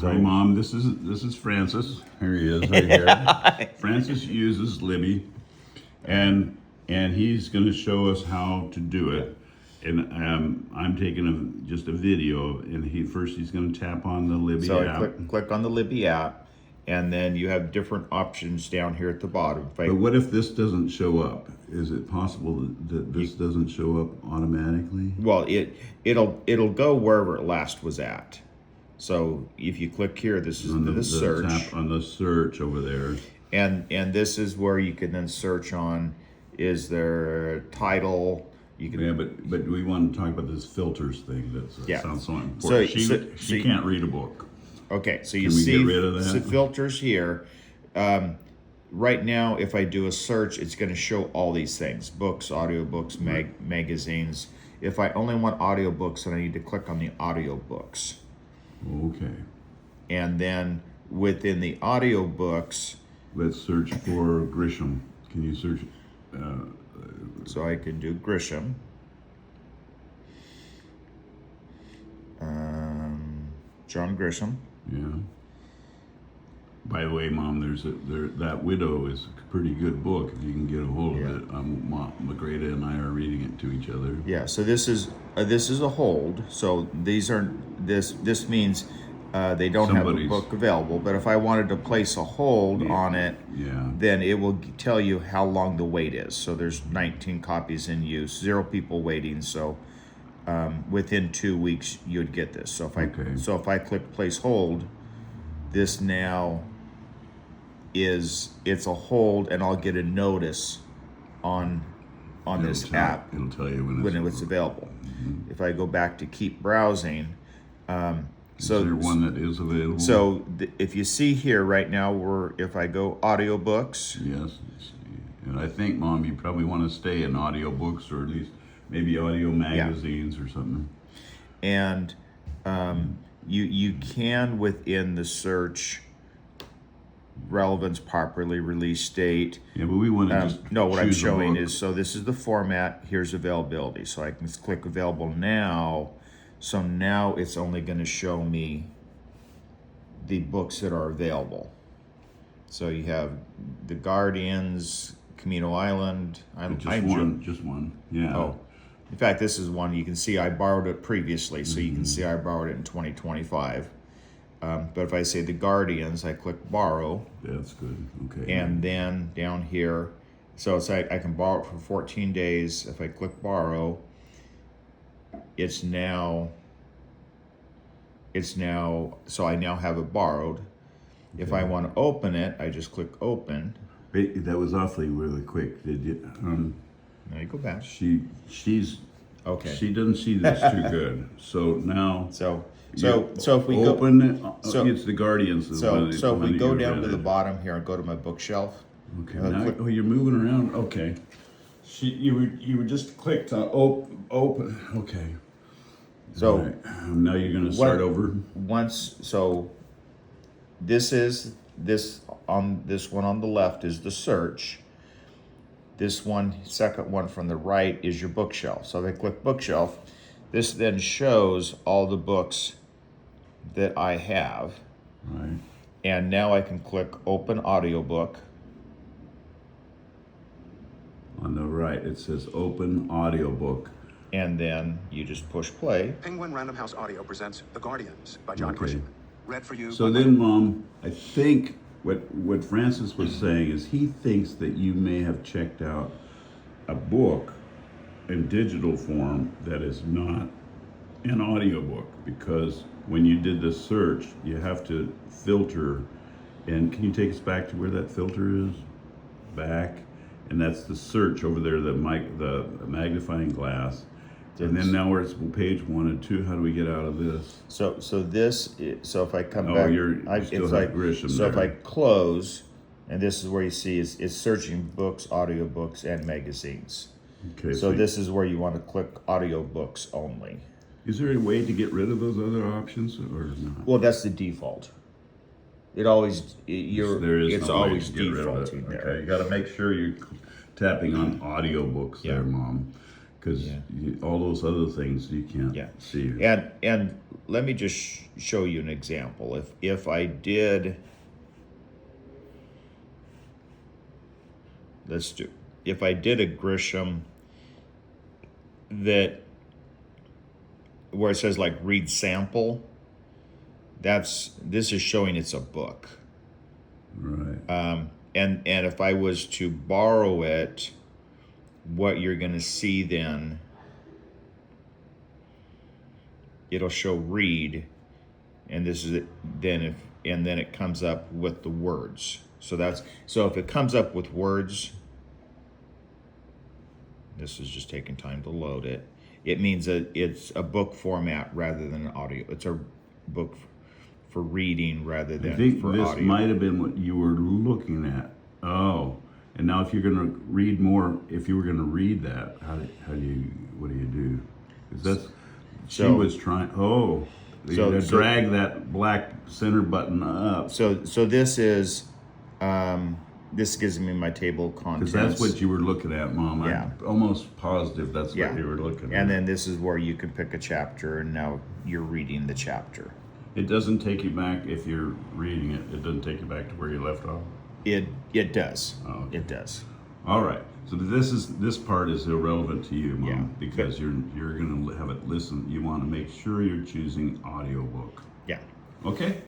Hi, Mom. This is Francis. Here he is, right here. Francis uses Libby, and he's going to show us how to do it. And I'm taking just a video, and he's going to tap on the Libby So app. I click on the Libby app, and then you have different options down here at the bottom. But what if this doesn't show up? Is it possible that this doesn't show up automatically? Well, it'll go wherever it last was at. So if you click here, this is the search. Tap on the search over there. And this is where you can then search on, is there a title? You can, Yeah, but we want to talk about this filters thing. That sounds so important. She can't read a book. Okay, so Can you we see get rid of that? the filters here. Right now, if I do a search, it's going to show all these things: books, audiobooks, magazines. If I only want audiobooks, then I need to click on the audiobooks. Okay. And then within the audiobooks, Let's search for Grisham. Can you search? so I can do Grisham. John Grisham. Yeah. By the way, Mom, that Widow is a pretty good book. If you can get a hold of it, McGrada and I are reading it to each other. Yeah. So this is a hold. So these are this means they don't have a book available. But if I wanted to place a hold on it, then it will tell you how long the wait is. So there's 19 copies in use, 0 people waiting. So within 2 weeks you'd get this. So if I click place hold, this now it's a hold, and I'll get a notice on this app. It'll tell you when it's available. Mm-hmm. If I go back to keep browsing, is there one that is available? So if you see here right now, if I go audiobooks. Yes, and I think, Mom, you probably want to stay in audiobooks, or at least maybe audio magazines or something. And you can, within the search, relevance, properly release date. Yeah, but we want to just no, what I'm showing is, so this is the format, here's availability. So I can click available now. So now it's only going to show me the books that are available. So you have The Guardians, Camino Island. Just one. Yeah. Oh, in fact, this is one you can see I borrowed it previously, so you can see I borrowed it in 2025. But if I say The Guardians, I click borrow. That's good. Okay. And then down here, so it's like I can borrow it for 14 days. If I click borrow, it's now, so I now have it borrowed. Okay. If I want to open it, I just click open. Wait, that was awfully really quick. Did you? Now you go back. She's okay. She doesn't see this too good. So now. So if we open it, it's The Guardians. So if we go down to the bottom here and go to my bookshelf. Okay. Now, you're moving around. Okay. You were just clicked on open. Okay. So now you're going to start over. This one on the left is the search. This second one from the right is your bookshelf. So if I click bookshelf, this then shows all the books that I have. Right. And now I can click open audiobook. On the right, it says open audiobook. And then you just push play. Penguin Random House Audio presents The Guardians by John Grisham. Read for you. So then, Mom, I think what Francis was saying is he thinks that you may have checked out a book in digital form that is not an audiobook, because when you did the search, you have to filter. And can you take us back to where that filter is? Back. And that's the search over there, the magnifying glass. And then now we're at page 1 and 2. How do we get out of this? So if I come back, Grisham so if I close, and this is where you see it's searching books, audiobooks, and magazines. Okay. So this is where you want to click audiobooks only. Is there a way to get rid of those other options or not? Well, that's the default. It's always defaulting there. Okay, you got to make sure you're tapping on audiobooks there, Mom. because Yeah. all those other things you can't Yeah. see. And let me just show you an example. If I did, if I did a Grisham that where it says like read sample, this is showing it's a book. Right. And if I was to borrow it, what you're going to see then, it'll show read, and this is it. Then it comes up with the words. So if it comes up with words, this is just taking time to load it. It means that it's a book format rather than an audio. It's a book for reading rather than I think for this audio. might have been what you were looking at. Oh, and now if you're going to read more, if you were going to read that, what do you do? 'Cause that's she was trying. Oh, you gotta drag that black center button up. So this is this gives me my table of contents. Because that's what you were looking at, Mom. Yeah. I'm almost positive that's what you were looking at. And then this is where you can pick a chapter, and now you're reading the chapter. It doesn't take you back if you're reading it. It doesn't take you back to where you left off. It does. Oh, okay. It does. All right. So this part is irrelevant to you, Mom, Yeah. because you're going to have it listen. You want to make sure you're choosing audiobook. Yeah. Okay.